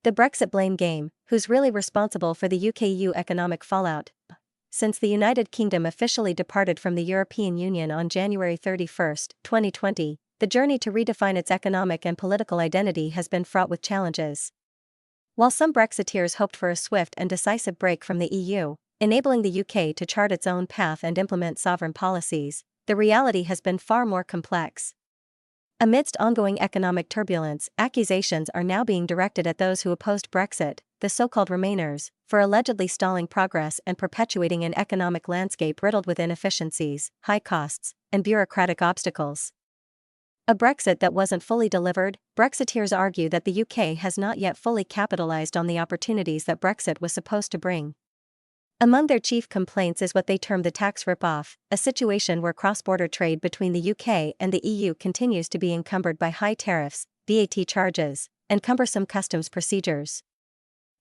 The Brexit blame game: who's really responsible for the UK-EU economic fallout? Since the United Kingdom officially departed from the European Union on January 31, 2020, the journey to redefine its economic and political identity has been fraught with challenges. While some Brexiteers hoped for a swift and decisive break from the EU, enabling the UK to chart its own path and implement sovereign policies, the reality has been far more complex. Amidst ongoing economic turbulence, accusations are now being directed at those who opposed Brexit, the so-called Remainers, for allegedly stalling progress and perpetuating an economic landscape riddled with inefficiencies, high costs, and bureaucratic obstacles. A Brexit that wasn't fully delivered. Brexiteers argue that the UK has not yet fully capitalized on the opportunities that Brexit was supposed to bring. Among their chief complaints is what they term the tax rip-off, a situation where cross-border trade between the UK and the EU continues to be encumbered by high tariffs, VAT charges, and cumbersome customs procedures.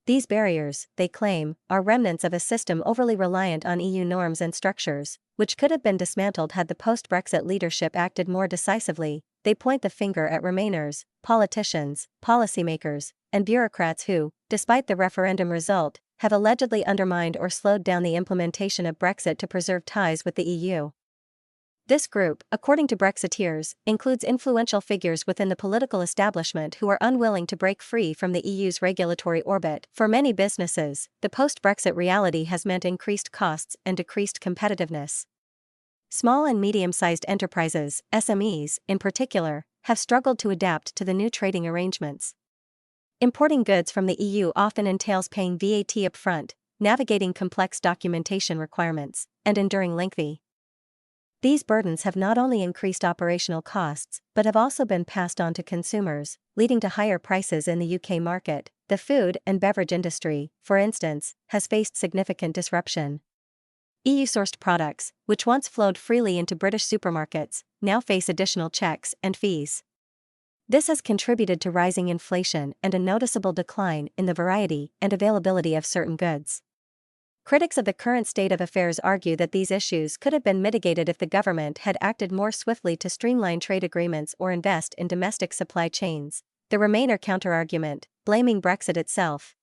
These barriers, they claim, are remnants of a system overly reliant on EU norms and structures, which could have been dismantled had the post-Brexit leadership acted more decisively. They point the finger at Remainers, politicians, policymakers, and bureaucrats who, despite the referendum result, have allegedly undermined or slowed down the implementation of Brexit to preserve ties with the EU. This group, according to Brexiteers, includes influential figures within the political establishment who are unwilling to break free from the EU's regulatory orbit. For many businesses, the post-Brexit reality has meant increased costs and decreased competitiveness. Small and medium-sized enterprises, SMEs, in particular, have struggled to adapt to the new trading arrangements. Importing goods from the EU often entails paying VAT upfront, navigating complex documentation requirements, and enduring lengthy. These burdens have not only increased operational costs, but have also been passed on to consumers, leading to higher prices in the UK market. The food and beverage industry, for instance, has faced significant disruption. EU-sourced products, which once flowed freely into British supermarkets, now face additional checks and fees. This has contributed to rising inflation and a noticeable decline in the variety and availability of certain goods. Critics of the current state of affairs argue that these issues could have been mitigated if the government had acted more swiftly to streamline trade agreements or invest in domestic supply chains. The Remainer counterargument, blaming Brexit itself.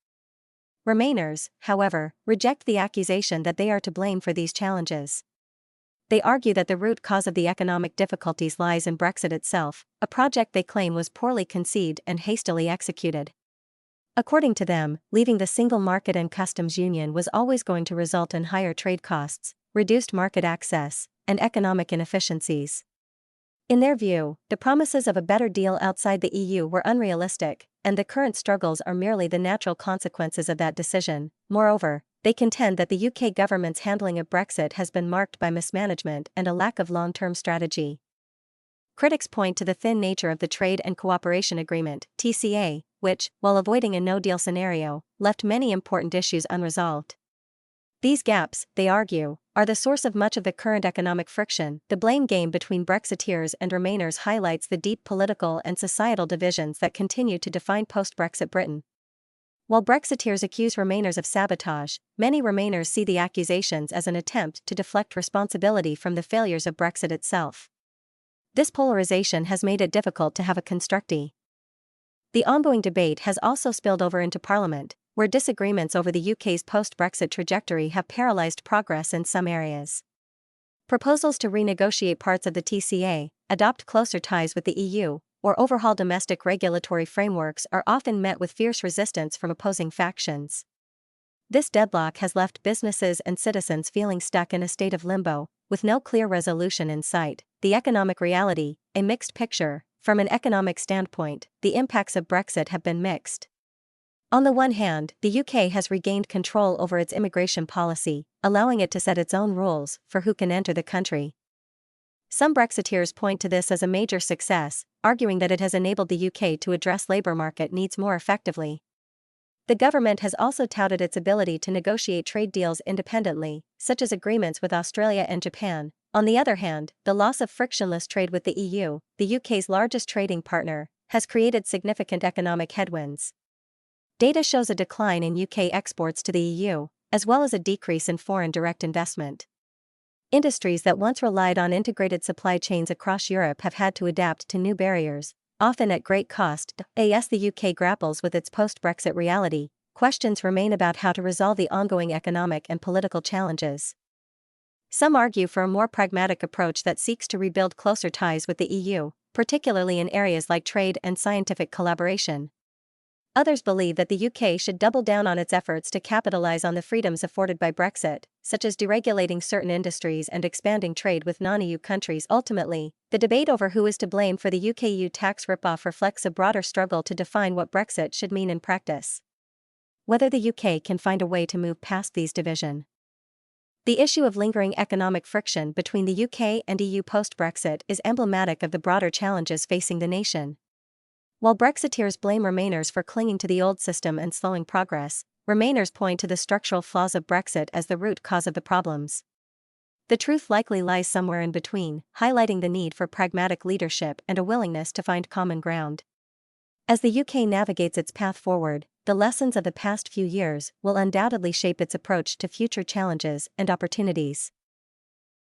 Remainers, however, reject the accusation that they are to blame for these challenges. They argue that the root cause of the economic difficulties lies in Brexit itself, a project they claim was poorly conceived and hastily executed. According to them, leaving the single market and customs union was always going to result in higher trade costs, reduced market access, and economic inefficiencies. In their view, the promises of a better deal outside the EU were unrealistic, and the current struggles are merely the natural consequences of that decision. Moreover, they contend that the UK government's handling of Brexit has been marked by mismanagement and a lack of long-term strategy. Critics point to the thin nature of the Trade and Cooperation Agreement, TCA, which, while avoiding a no-deal scenario, left many important issues unresolved. These gaps, they argue, are the source of much of the current economic friction. The blame game between Brexiteers and Remainers highlights the deep political and societal divisions that continue to define post-Brexit Britain. While Brexiteers accuse Remainers of sabotage, many Remainers see the accusations as an attempt to deflect responsibility from the failures of Brexit itself. This polarization has made it difficult to have a constructive. The ongoing debate has also spilled over into Parliament, where disagreements over the UK's post-Brexit trajectory have paralysed progress in some areas. Proposals to renegotiate parts of the TCA, adopt closer ties with the EU, or overhaul domestic regulatory frameworks are often met with fierce resistance from opposing factions. This deadlock has left businesses and citizens feeling stuck in a state of limbo, with no clear resolution in sight. The economic reality, a mixed picture. From an economic standpoint, the impacts of Brexit have been mixed. On the one hand, the UK has regained control over its immigration policy, allowing it to set its own rules for who can enter the country. Some Brexiteers point to this as a major success, arguing that it has enabled the UK to address labour market needs more effectively. The government has also touted its ability to negotiate trade deals independently, such as agreements with Australia and Japan. On the other hand, the loss of frictionless trade with the EU, the UK's largest trading partner, has created significant economic headwinds. Data shows a decline in UK exports to the EU, as well as a decrease in foreign direct investment. Industries that once relied on integrated supply chains across Europe have had to adapt to new barriers, often at great cost. As the UK grapples with its post-Brexit reality, questions remain about how to resolve the ongoing economic and political challenges. Some argue for a more pragmatic approach that seeks to rebuild closer ties with the EU, particularly in areas like trade and scientific collaboration. Others believe that the UK should double down on its efforts to capitalize on the freedoms afforded by Brexit, such as deregulating certain industries and expanding trade with non-EU countries. Ultimately, the debate over who is to blame for the UK-EU tax ripoff reflects a broader struggle to define what Brexit should mean in practice. Whether the UK can find a way to move past these divisions. The issue of lingering economic friction between the UK and EU post-Brexit is emblematic of the broader challenges facing the nation. While Brexiteers blame Remainers for clinging to the old system and slowing progress, Remainers point to the structural flaws of Brexit as the root cause of the problems. The truth likely lies somewhere in between, highlighting the need for pragmatic leadership and a willingness to find common ground. As the UK navigates its path forward, the lessons of the past few years will undoubtedly shape its approach to future challenges and opportunities.